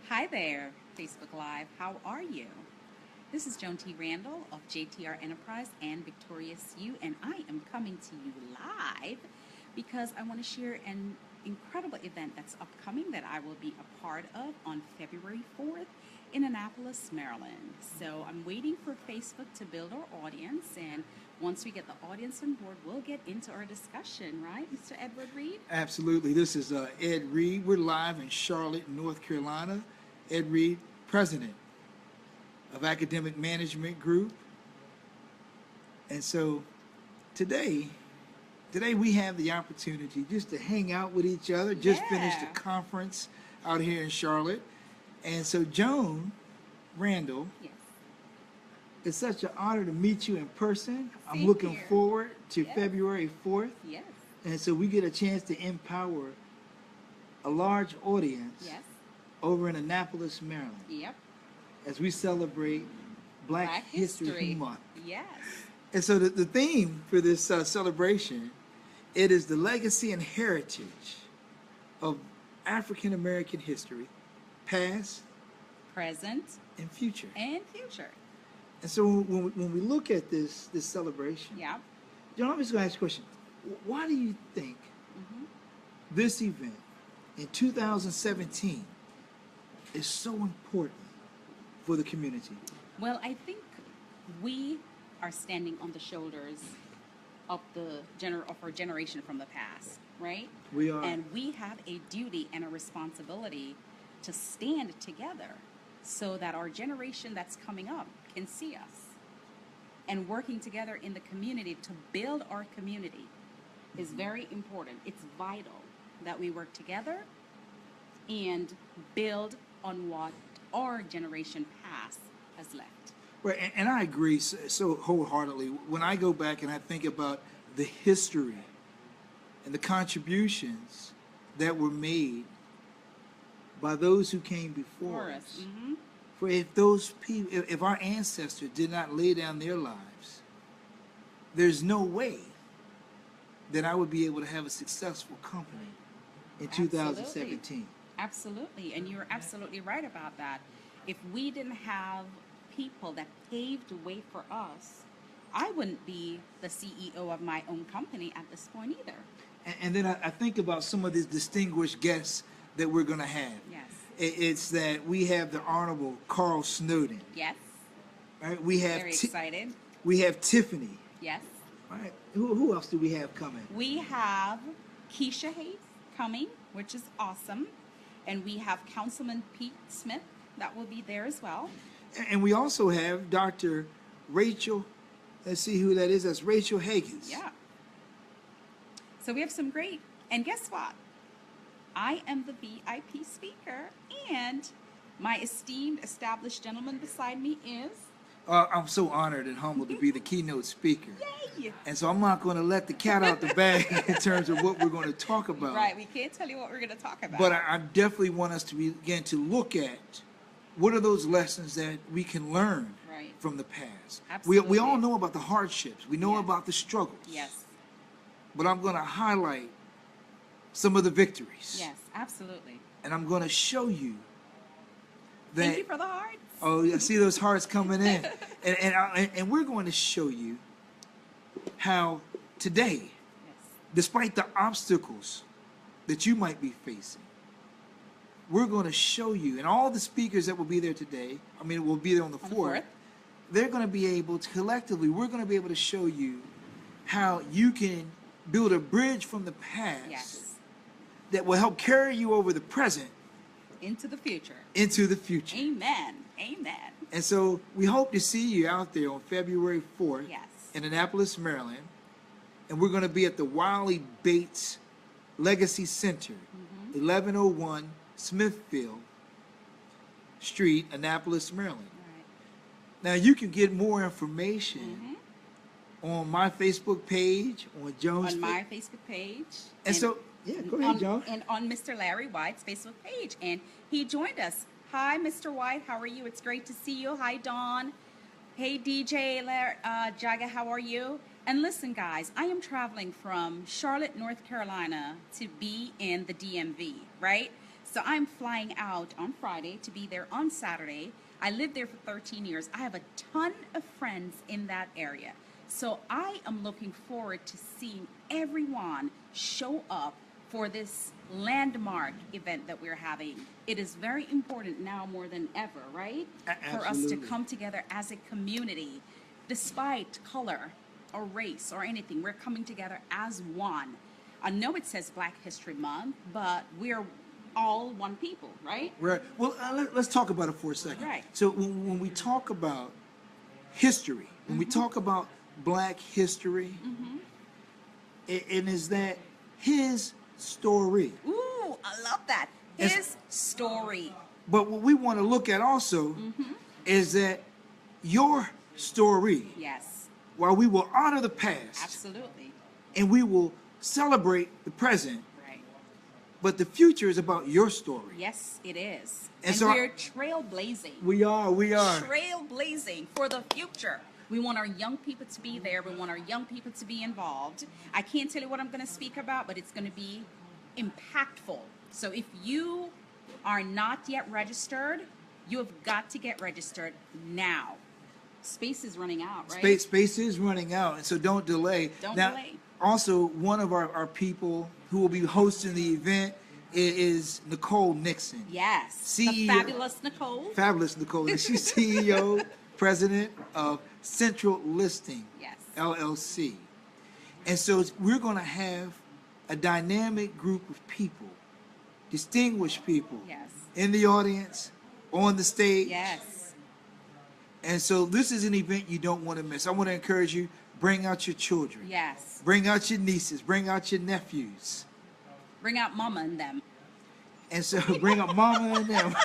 Hi there, Facebook Live. How are you? This is Joan T. Randall of JTR Enterprise and Victorious You, and I am coming to you live because I want to share an incredible event that's upcoming that I will be a part of on February 4th in Annapolis, Maryland. So I'm waiting for Facebook to build our audience, and once we get the audience on board, we'll get into our discussion, right, Mr. Edward Reed? Absolutely. This is Ed Reed. We're live in Charlotte, North Carolina. Ed Reed, president of Academic Management Group. And so today we have the opportunity just to hang out with each other. Just finished a conference out here in Charlotte. And so Joan Randall, Yes. it's such an honor to meet you in person. I'm Same looking here. forward to Yes. February 4th. Yes. And so we get a chance to empower a large audience Yes. over in Annapolis, Maryland, Yep. as we celebrate Black History Month. Yes. And so the theme for this celebration, it is the legacy and heritage of African American history, past Present and future. and future. And so when we look at this celebration, Yep. John, I'm just going to ask a question. Why do you think this event in 2017 is so important for the community? Well, I think we are standing on the shoulders of our generation from the past, right? We are. And we have a duty and a responsibility to stand together so that our generation that's coming up can see us. And working together in the community to build our community is very important. It's vital that we work together and build on what our generation past has left. Right, and I agree so wholeheartedly. When I go back and I think about the history and the contributions that were made by those who came before us, for if those people, if our ancestors did not lay down their lives, there's no way that I would be able to have a successful company in 2017. Absolutely, and you're absolutely right about that. If we didn't have people that paved the way for us, I wouldn't be the CEO of my own company at this point either. And then I think about some of these distinguished guests that we're going to have. Yes. It's that we have the Honorable Carl Snowden. Yes. Right? We have Very excited. We have Tiffany. Yes. Right? Who else do we have coming? We have Keisha Hayes coming, which is awesome. And we have Councilman Pete Smith that will be there as well. And we also have Dr. Rachel, let's see who that is. That's Rachel Higgins. Yeah. So we have some great, and guess what? I am the VIP speaker, and my esteemed established gentleman beside me is... I'm so honored and humbled to be the keynote speaker. Yay! And so I'm not going to let the cat out the bag in terms of what we're going to talk about. Right, we can't tell you what we're going to talk about. But I definitely want us to begin to look at what are those lessons that we can learn from the past. Absolutely. We all know about the hardships. We know about the struggles. Yes. But I'm going to highlight some of the victories. Yes, absolutely. And I'm going to show you that... Thank you for the hearts. Oh, I see those hearts coming in. And we're going to show you how today, despite the obstacles that you might be facing, we're going to show you, and all the speakers that will be there today, will be there on the 4th, they're going to be able to, collectively, we're going to be able to show you how you can build a bridge from the past that will help carry you over the present into the future. Into the future. Amen. Amen. And so we hope to see you out there on February 4th in Annapolis, Maryland. And we're going to be at the Wiley Bates Legacy Center, 1101 Smithfield Street, Annapolis, Maryland. Now you can get more information on my Facebook page, on Joan's my Facebook page. And so, go ahead, Joan. And on Mr. Larry White's Facebook page. And he joined us. Hi, Mr. White. How are you? It's great to see you. Hi, Dawn. Hey, DJ Jaga. How are you? And listen, guys, I am traveling from Charlotte, North Carolina to be in the DMV, right? So I'm flying out on Friday to be there on Saturday. I lived there for 13 years. I have a ton of friends in that area. So I am looking forward to seeing everyone show up for this landmark event that we're having. It is very important now more than ever, right? For us to Absolutely. come together as a community, despite color or race or anything. We're coming together as one. I know it says Black History Month, but we're all one people, right? Right. Well, let's talk about it for a second. Right. So when we talk about history, when we talk about Black history, and is that his story. Ooh, I love that. It's- His story. But what we want to look at also is that your story, Yes, while we will honor the past absolutely. and we will celebrate the present, Right. but the future is about your story. Yes, it is. And And so- we're trailblazing. We are. Trailblazing for the future. We want our young people to be there. We want our young people to be involved. I can't tell you what I'm going to speak about, but it's going to be impactful. So if you are not yet registered, you have got to get registered now. Space is running out, right? Space is running out, and so don't delay. Don't now, delay. Also, one of our people who will be hosting the event is Nicole Nixon. Yes. CEO The fabulous Nicole. Fabulous Nicole. And she's CEO, president of Central Listing, Yes. LLC. And so we're going to have a dynamic group of people, distinguished people Yes. in the audience, on the stage. Yes. And so this is an event you don't want to miss. I want to encourage you, bring out your children. Yes. Bring out your nieces, bring out your nephews. Bring out mama and them. And so bring up mama and them.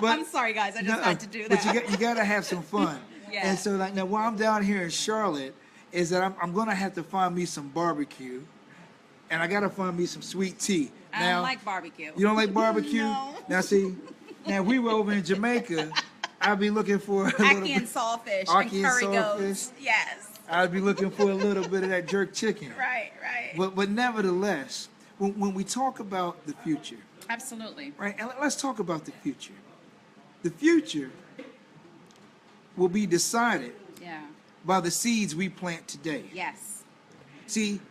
I'm sorry, guys. I just had to do that. But you got to have some fun. Yeah. And so like now while I'm down here in Charlotte, is that I'm going to have to find me some barbecue. And I got to find me some sweet tea. I Now, don't like barbecue. you don't like barbecue? No. Now see, now if we were over in Jamaica, I'd be looking for a little Ackee and bit. sawfish Ackee and curry and goats. sawfish. Yes. I'd be looking for a little bit of that jerk chicken. Right, right. But nevertheless, when we talk about the future, Absolutely. right? And let's talk about the future. The future will be decided Yeah. by the seeds we plant today. Yes. See,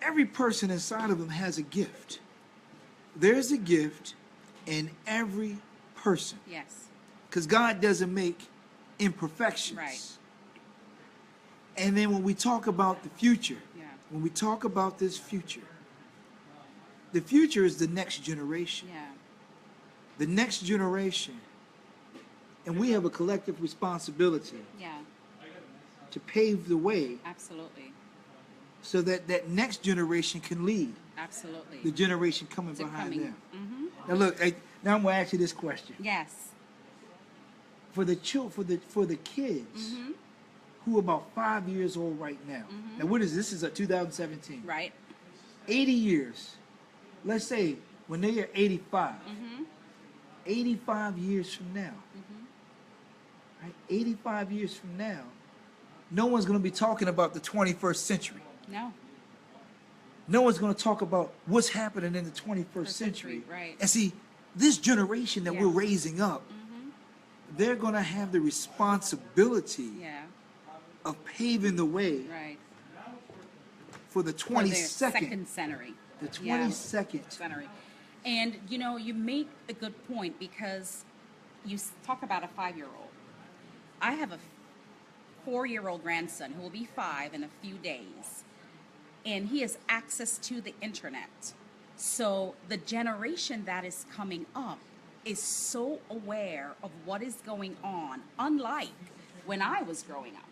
every person inside of them has a gift. There's a gift in every person Yes. because God doesn't make imperfections. Right. And then when we talk about the future, Yeah. when we talk about this future, the future is the next generation. Yeah. The next generation. And we have a collective responsibility Yeah. to pave the way Absolutely. so that that next generation can lead Absolutely. the generation coming To behind coming- them. Mhm. Now look, now I'm going to ask you this question. Yes. For the kids Mhm. who are about 5 years old right now. Now what is this? This is a 2017. Right. 80 years. Let's say when they are 85. Mhm. 85 years from now. Mhm. Right? 85 years from now, no one's going to be talking about the 21st century. No. No one's going to talk about what's happening in the 21st century. Right. And see, this generation that we're Yes. raising up, Mhm. they're going to have the responsibility Yeah. of paving the way Right. for the For the 22nd, second century. the Yeah. 22nd. Century. And you know, you make a good point because you talk about a 5-year-old. I have a 4-year-old grandson who will be 5 in a few days, and he has access to the internet. So the generation that is coming up is so aware of what is going on, unlike when I was growing up.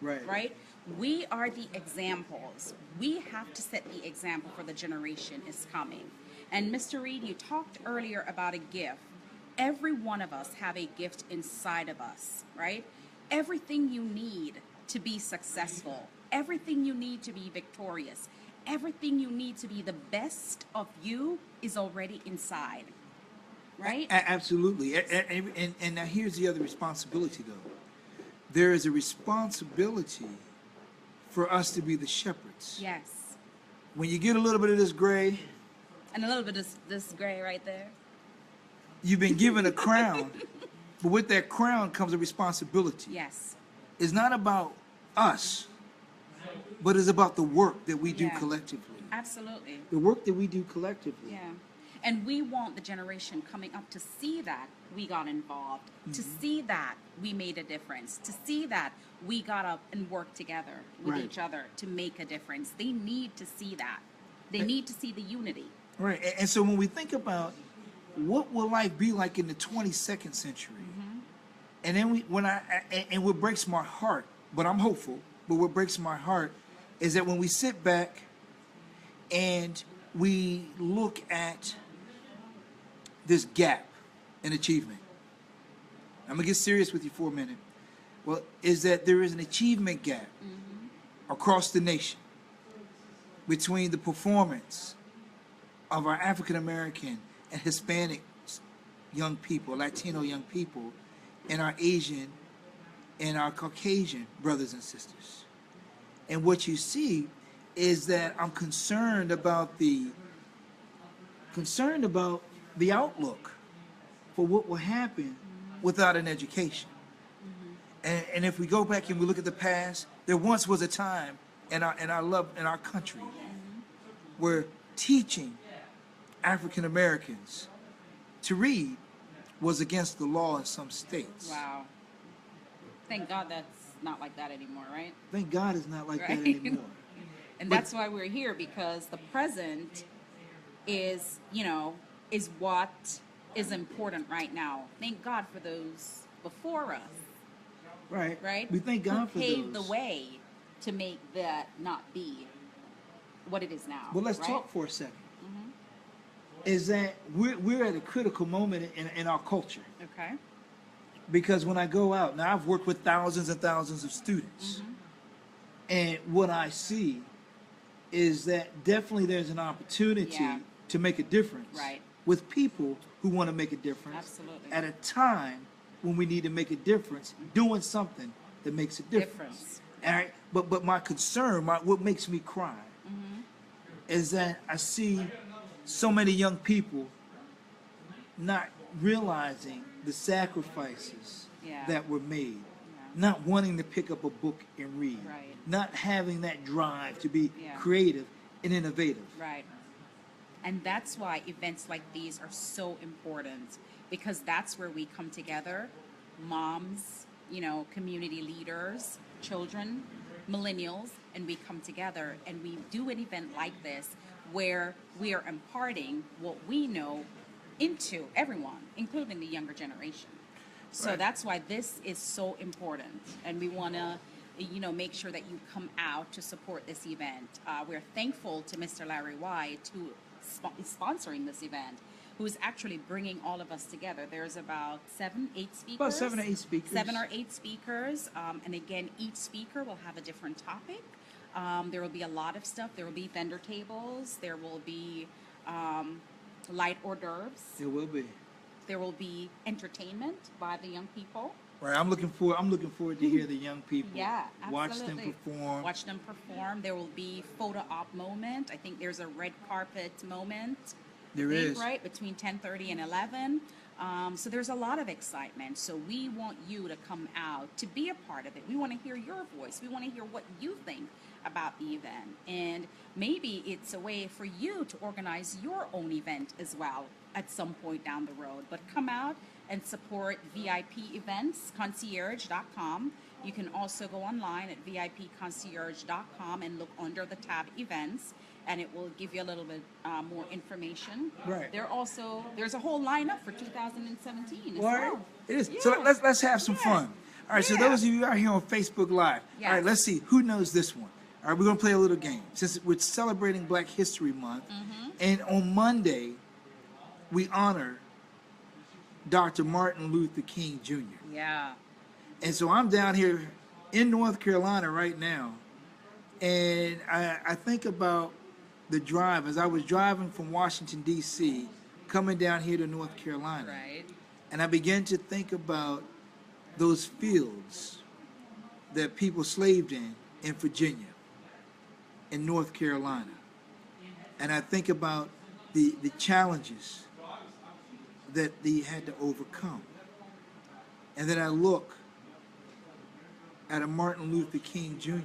Right? We are the examples. We have to set the example for the generation is coming. And Mr. Reed, you talked earlier about a gift. Every one of us have a gift inside of us, right? Everything you need to be successful, everything you need to be victorious, everything you need to be the best of you is already inside, right? Absolutely. And now here's the other responsibility, though. There is a responsibility for us to be the shepherds. Yes. When you get a little bit of this gray, And a little bit of this gray right there. You've been given a crown, but with that crown comes a responsibility. Yes. It's not about us, but it's about the work that we do Yeah. collectively. Absolutely. The work that we do collectively. Yeah. And we want the generation coming up to see that we got involved, to see that we made a difference, to see that we got up and worked together with Right. each other to make a difference. They need to see that. They need to see the unity. Right. And so when we think about what will life be like in the 22nd century, and then and what breaks my heart, but I'm hopeful, but what breaks my heart is that when we sit back and we look at this gap in achievement, I'm gonna get serious with you for a minute. Well, is that there is an achievement gap across the nation between the performance of our African American and Hispanic young people, Latino young people, and our Asian and our Caucasian brothers and sisters. And what you see is that I'm concerned about the outlook for what will happen without an education. And if we go back and we look at the past, there once was a time in our country where teaching African Americans to read was against the law in some states. Wow. Thank God that's not like that anymore, right? Thank God it's not like that Right. anymore. And But- that's why we're here, because the present is, is what is important right now. Thank God for those before us, Right. right? We thank God Who for paved those. the way to make that not be what it is now. Well, let's right? talk for a second. Is that we're at a critical moment in our culture. Okay. Because when I go out, now I've worked with thousands and thousands of students, and what I see is that definitely there's an opportunity Yeah. to make a difference Right. with people who want to make a difference Absolutely. at a time when we need to make a difference, doing something that makes a difference. All right, but my concern, what makes me cry, is that I see so many young people not realizing the sacrifices Yeah. that were made, not wanting to pick up a book and read, Right. not having that drive to be Yeah. creative and innovative. Right. And that's why events like these are so important, because that's where we come together, moms, community leaders, children, millennials, and we come together and we do an event like this where we are imparting what we know into everyone, including the younger generation. So Right. that's why this is so important, and we want to make sure that you come out to support this event. We're thankful to Mr. Larry White, who is sponsoring this event, who is actually bringing all of us together. There's about 7-8 speakers. About 7 or 8 speakers. 7 or 8 speakers. And again, each speaker will have a different topic. There will be a lot of stuff. There will be vendor tables. There will be light hors d'oeuvres. It will be. There will be entertainment by the young people. Right. I'm looking forward to hear the young people. Yeah, Watch them absolutely. perform. Watch them perform. There will be photo op moment. I think there's a red carpet moment. There I think, is. right between 10:30 and 11. So there's a lot of excitement. So we want you to come out to be a part of it. We want to hear your voice. We want to hear what you think about the event. And maybe it's a way for you to organize your own event as well at some point down the road. But come out and support VIP Events, concierge.com. You can also go online at VIPconcierge.com and look under the tab Events, and it will give you a little bit more information. Right. There's a whole lineup for 2017 as All right. well. It is. So Yeah. let's have some Yeah. fun. All right. So Yeah. those of you out here on Facebook Live, all right, Yes. let's see who knows this one. All right, we're gonna play a little game since we're celebrating Black History Month, and on Monday we honor Dr. Martin Luther King Jr. Yeah. And so I'm down here in North Carolina right now, and I think about the drive as I was driving from Washington, D.C., coming down here to North Carolina. Right. And I began to think about those fields that people slaved in Virginia, in North Carolina. And I think about the challenges that he had to overcome. And then I look at a Martin Luther King Jr.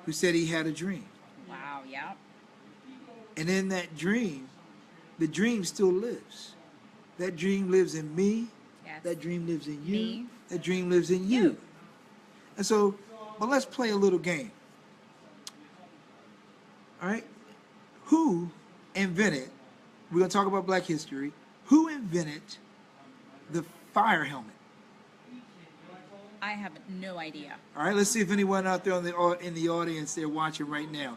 who said he had a dream. Wow, yeah. And in that dream, the dream still lives. That dream lives in me. Yes. That dream lives in you. Me. That dream lives in you. And so, well, let's play a little game. All right? Who invented, we're going to talk about Black history, who invented the fire helmet? I have no idea. All right, let's see if anyone out there in the audience they're watching right now.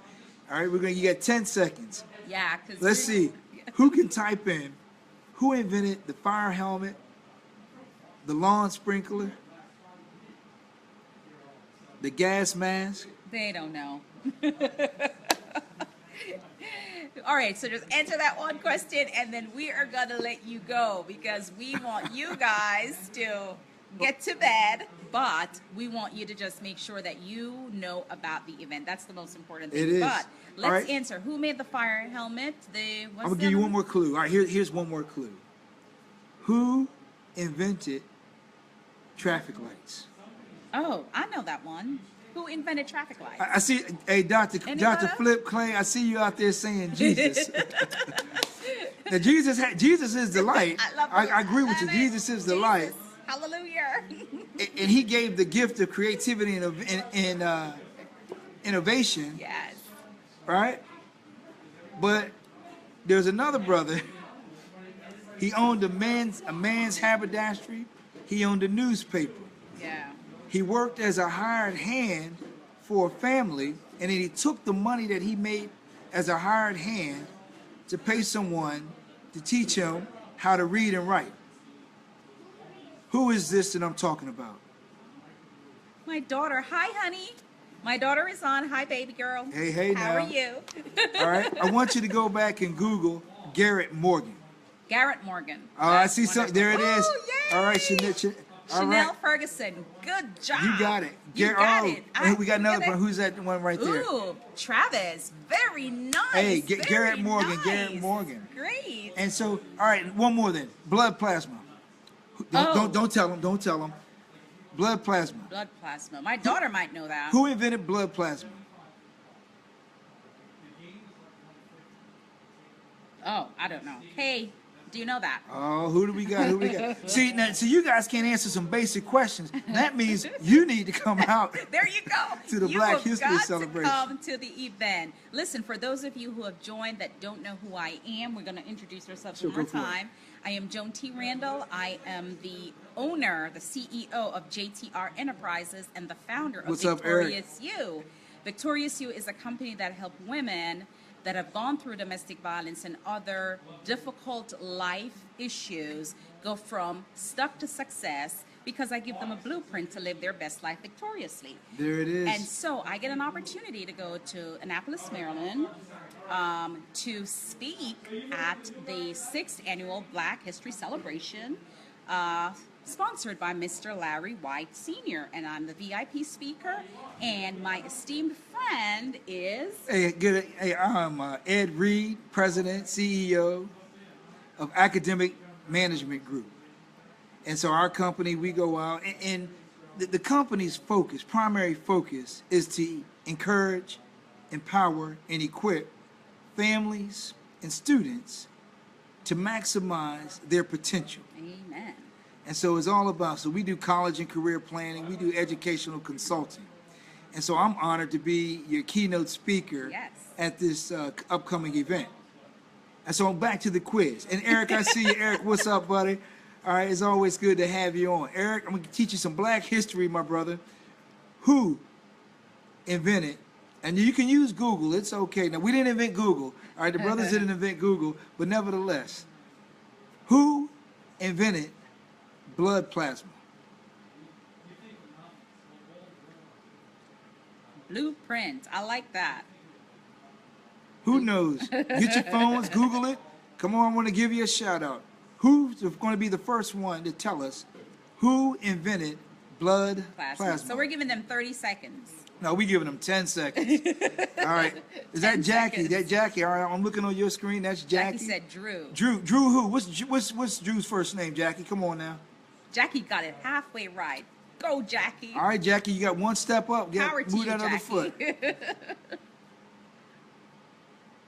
All right, you got 10 seconds. Yeah, because Let's see who can type in who invented the fire helmet, the lawn sprinkler, the gas mask. They don't know. All right, so just answer that one question, and then we are going to let you go because we want you guys to get to bed, but we want you to just make sure that you know about the event. That's the most important thing. It is. But let's All right. answer. Who made the fire helmet? I'm going to give you one more clue. All right, here's one more clue. Who invented traffic lights? Oh, I know that one. Who invented traffic lights? I see, hey, Dr. Anybody? Flip Clay, I see you out there saying Jesus. Now, Jesus is the light. I love I agree with you. love it. Jesus is the light. Hallelujah. And he gave the gift of creativity and innovation, Yes. right? But there's another brother. He owned a man's haberdashery. He owned a newspaper. Yeah. He worked as a hired hand for a family, and then he took the money that he made as a hired hand to pay someone to teach him how to read and write. Who is this that I'm talking about? My daughter. Hi, honey. My daughter is on. Hi, baby girl. Hey How now. are you? All right, I want you to go back and Google Garrett Morgan. Garrett Morgan. Oh, I That's see something. wonderful. There it is. Oh, yay. All right, Chanel. All Chanel right. Ferguson. Good job. You got it. You got oh, it. and we got another Get it? one. Who's that one right there? Ooh, Travis. Very nice. Hey, Very Garrett Morgan. nice. Garrett Morgan. Great. And so, all right, one more then. Blood plasma. Don't tell them. Don't tell them. Blood plasma. Blood plasma. My daughter might know that. Who invented blood plasma? Oh, I don't know. Hey, do you know that? Oh, who do we got? Who do we got? See, you guys can't answer some basic questions. That means you need to come out. There you go. To the you Black have History got Celebration. To come to the event. Listen, for those of you who have joined that don't know who I am, we're going to introduce ourselves Sure, one more go for it. time. I am Joan T. Randall. I am the owner, the CEO of JTR Enterprises, and the founder of What's up, Eric? Victorious You. Victorious You is a company that helps women that have gone through domestic violence and other difficult life issues go from stuck to success because I give them a blueprint to live their best life victoriously. There it is. And so I get an opportunity to go to Annapolis, Maryland, to speak at the 6th annual Black History Celebration, sponsored by Mr. Larry White Sr. And I'm the VIP speaker, and my esteemed friend is... Hey, good. Hey, I'm Ed Reed, President, CEO of Academic Management Group. And so our company, we go out, and the company's focus, primary focus, is to encourage, empower, and equip families and students to maximize their potential. Amen. And so it's all about, so we do college and career planning, we do educational consulting. And so I'm honored to be your keynote speaker Yes. at this upcoming event. And so back to the quiz. And Eric, I see you. Eric, what's up, buddy? All right, it's always good to have you on. Eric, I'm going to teach you some Black history, my brother. Who invented, and you can use Google, it's okay. Now, we didn't invent Google. All right, the brothers didn't invent Google, but nevertheless, who invented blood plasma? Blueprint. I like that. Who knows? Get your phones, Google it. Come on, I want to give you a shout out. Who's going to be the first one to tell us who invented blood plasma? So we're giving them 30 seconds. No, we giving them 10 seconds. All right. Is that 10 Jackie? seconds. That Jackie. All right. I'm looking on your screen. That's Jackie. Jackie said Drew. Drew who? What's Drew's first name, Jackie? Come on now. Jackie got it halfway right. Go, Jackie. All right, Jackie, you got one step up. Power to Move you, that other Jackie. foot.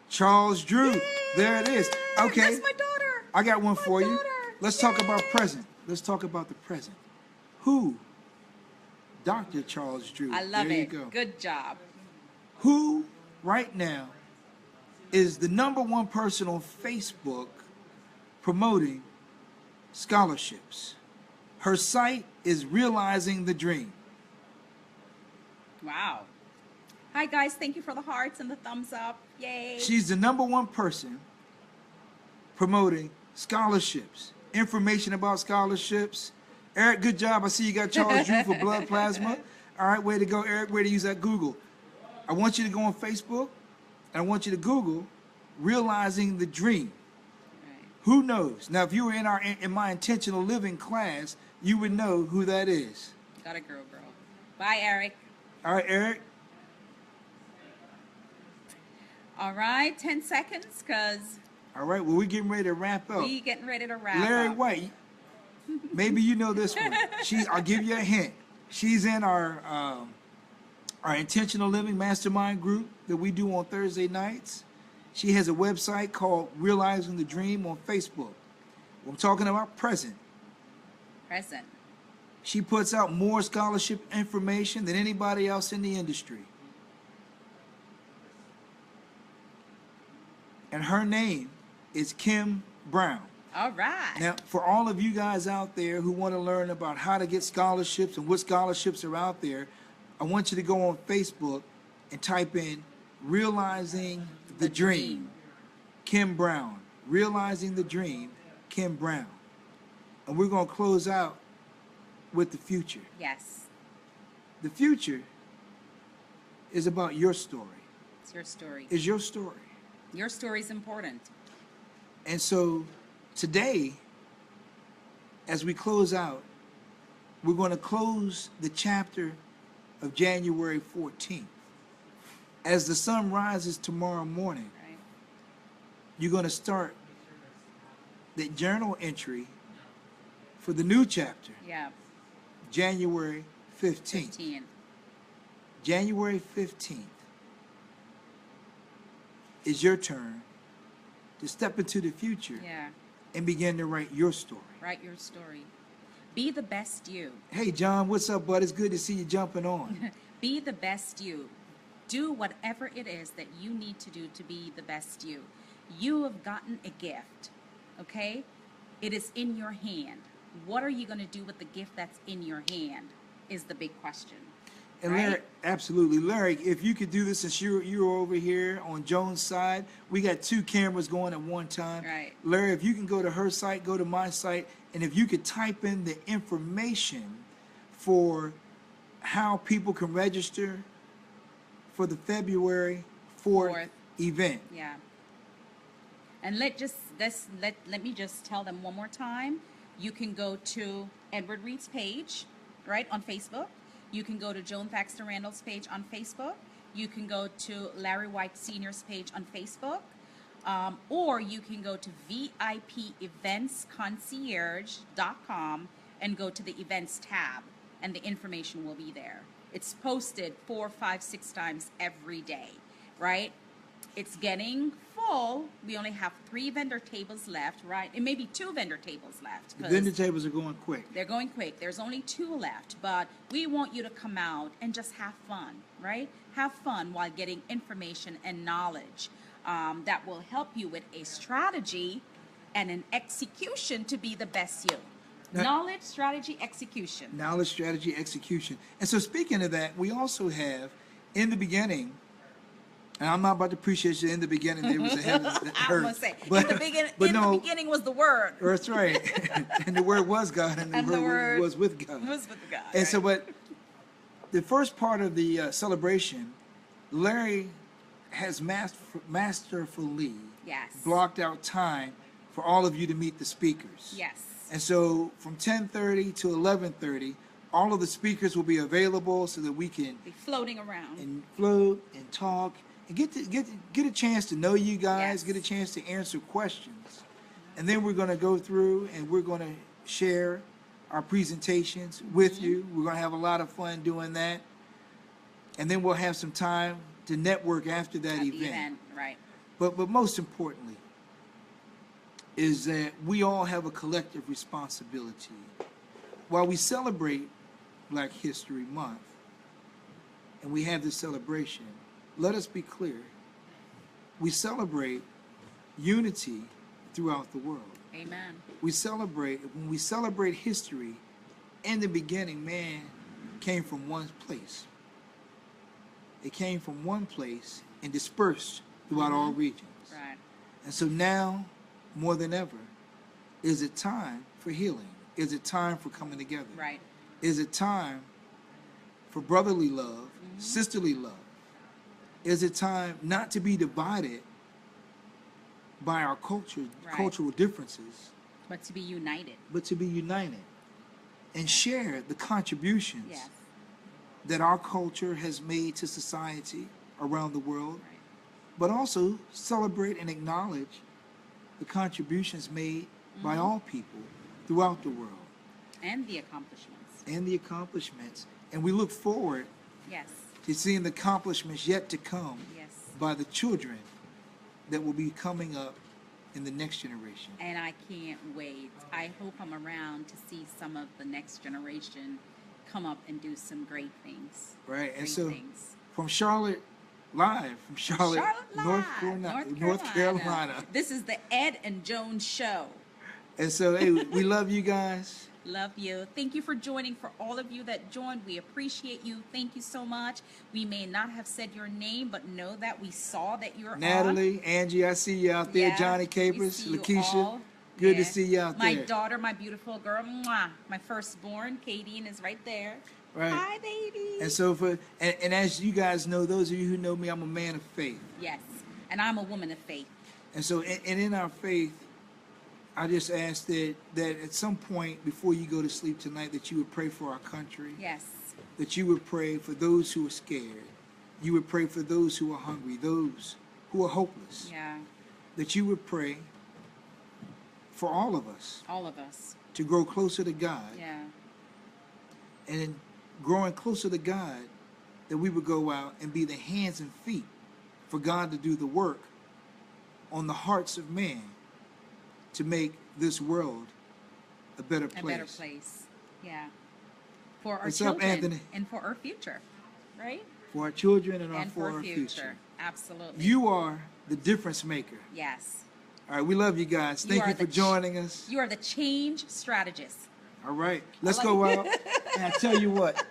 Charles Drew. Yeah, There it is. Okay. That's my daughter. I got one My for you. daughter. Let's talk about present. Let's talk about the present. Who? Dr. Charles Drew. I love there it. You go. Good job. Who right now is the #1 person on Facebook promoting scholarships? Her site is Realizing the Dream. Wow. Hi, guys. Thank you for the hearts and the thumbs up. Yay. She's the #1 person promoting scholarships, information about scholarships. Eric, good job. I see you got Charles Drew for blood plasma. All right, way to go, Eric. Way to use that Google. I want you to go on Facebook, and I want you to Google Realizing the Dream. Right. Who knows? Now, if you were in my intentional living class, you would know who that is. Got a girl. Bye, Eric. All right, Eric. All right, 10 seconds, because All right, well, we're getting ready to wrap up. we getting ready to wrap Larry up. White, maybe you know this one. I'll give you a hint. She's in our intentional living mastermind group that we do on Thursday nights. She has a website called Realizing the Dream on Facebook. I'm talking about present. Present. She puts out more scholarship information than anybody else in the industry. And her name is Kim Brown. All right. Now, for all of you guys out there who want to learn about how to get scholarships and what scholarships are out there, I want you to go on Facebook and type in Realizing the Dream, Kim Brown. Realizing the Dream, Kim Brown. And we're going to close out with the future. Yes. The future is about your story. It's your story. It's your story. Your story is important. And so today, as we close out, we're going to close the chapter of January 14th. As the sun rises tomorrow morning, Right. you're going to start the journal entry for the new chapter, Yeah. January 15th. 15. January 15th is your turn to step into the future Yeah. and begin to write your story. Write your story. Be the best you. Hey, John, what's up, bud? It's good to see you jumping on. Be the best you. Do whatever it is that you need to do to be the best you. You have gotten a gift, okay? It is in your hand. What are you going to do with the gift that's in your hand is the big question. And Right? Larry, absolutely. Larry, if you could do this, since you're over here on Joan's side, we got 2 cameras going at one time. Right. Larry, if you can go to her site, go to my site, and if you could type in the information for how people can register for the February 4th event. Yeah. And let me just tell them one more time. You can go to Edward Reed's page, right, on Facebook. You can go to Joan Thaxter Randall's page on Facebook. You can go to Larry White Sr.'s page on Facebook. Or you can go to VIPeventsconcierge.com and go to the events tab, and the information will be there. It's posted 4, 5, 6 times every day, right? It's getting full. We only have 3 vendor tables left, right? And maybe 2 vendor tables left. The 'cause vendor tables are going quick. they're going quick. There's only 2 left, but we want you to come out and just have fun, right? Have fun while getting information and knowledge that will help you with a strategy and an execution to be the best you. Now- Knowledge, strategy, execution. Knowledge, strategy, execution. And so speaking of that, we also have, in the beginning, and I'm not about to appreciate you, in the beginning there was a heaven that I hurt. was going to say, But- in the beginning, but in no, the beginning was the word. That's right. And the word was God, and And the the word word was with God. was with God. And so, right? but the first part of the celebration, Larry has masterfully Yes. blocked out time for all of you to meet the speakers. Yes. And so from 10:30 to 11:30, All of the speakers will be available so that we can Be floating around. and float and talk and get a chance to know you guys, Yes. get a chance to answer questions. And then we're going to go through and we're going to share our presentations with you. We're going to have a lot of fun doing that. And then we'll have some time to network after that At the event. right. But most importantly is that we all have a collective responsibility. While we celebrate Black History Month and we have this celebration, let us be clear. We celebrate unity throughout the world. Amen. When we celebrate history, in the beginning, man came from one place. It came from one place and dispersed throughout all regions. Right. And so now, more than ever, is it time for healing? Is it time for coming together? Right. Is it time for brotherly love, sisterly love? Is it time not to be divided by our Right. cultural differences, But to be united. but to be united and share the contributions Yes. that our culture has made to society around the world, Right. but also celebrate and acknowledge the contributions made by all people throughout the world And the accomplishments. and the accomplishments. And we look forward Yes. to seeing the accomplishments yet to come Yes. by the children that will be coming up in the next generation. And I can't wait. I hope I'm around to see some of the next generation come up and do some great things. Right? And Great so things. from Charlotte, live from Charlotte, North Live, Carolina. This is the Ed and Jones Show. And so, hey, we love you guys. Love you. Thank you for joining. For all of you that joined, we appreciate you. Thank you so much. We may not have said your name, but know that we saw that you're on. Natalie, Angie, I see you out there. Yeah, Johnny we Capers, see you Lakeisha, all. good to Yeah. see you out My there. daughter, my beautiful girl, mwah, my firstborn, Kadeen, is right there. Right. Hi, baby. And so, and as you guys know, those of you who know me, I'm a man of faith. Yes, and I'm a woman of faith. And so, and in our faith, I just ask that at some point before you go to sleep tonight, that you would pray for our country. Yes, That you would pray for those who are scared. You would pray for those who are hungry, those who are hopeless. yeah, That you would pray for all of us all of us. to grow closer to God. Yeah, And in growing closer to God, that we would go out and be the hands and feet for God to do the work on the hearts of man to make this world a better place. a better place. Yeah, for our What's up, children Anthony? and for our future, right? For our children and, And for for our future. Absolutely. You are the difference maker. Yes. All right, we love you guys. You Thank are you for the joining us. You are the change strategist. All right, let's like go it. out. And I tell you what,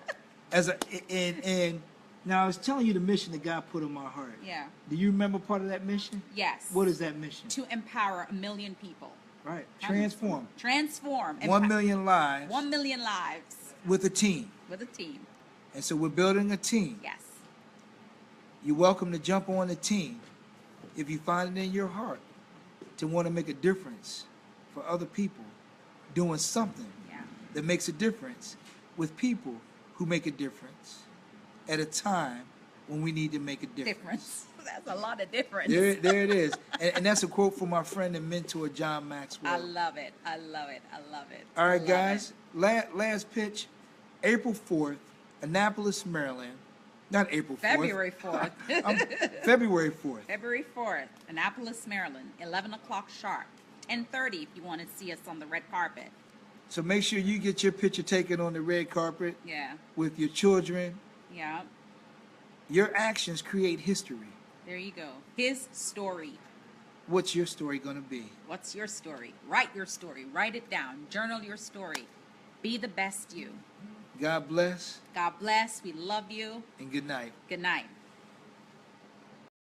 and now I was telling you the mission that God put on my heart. Yeah. Do you remember part of that mission? Yes. What is that mission? To empower 1 million people. Right, transform Transform. 1 million lives 1 million lives with a team. with a team. And so we're building a team. Yes. You're welcome to jump on the team if you find it in your heart to want to make a difference for other people, doing something Yeah. that makes a difference with people who make a difference at a time when we need to make a difference. Difference. That's a lot of difference. There it is. And that's a quote from my friend and mentor, John Maxwell. I love it. I love it. I love it. All I right, love guys. it. Last pitch, April 4th, Annapolis, Maryland. Not April 4th. February 4th. February 4th. February 4th, Annapolis, Maryland, 11 o'clock sharp. 10:30 if you want to see us on the red carpet. So make sure you get your picture taken on the red carpet Yeah. with your children. Yeah. Your actions create history. There you go. His story. What's your story going to be? What's your story? Write your story. Write it down. Journal your story. Be the best you. God bless God bless. We love you. and good night. Good night.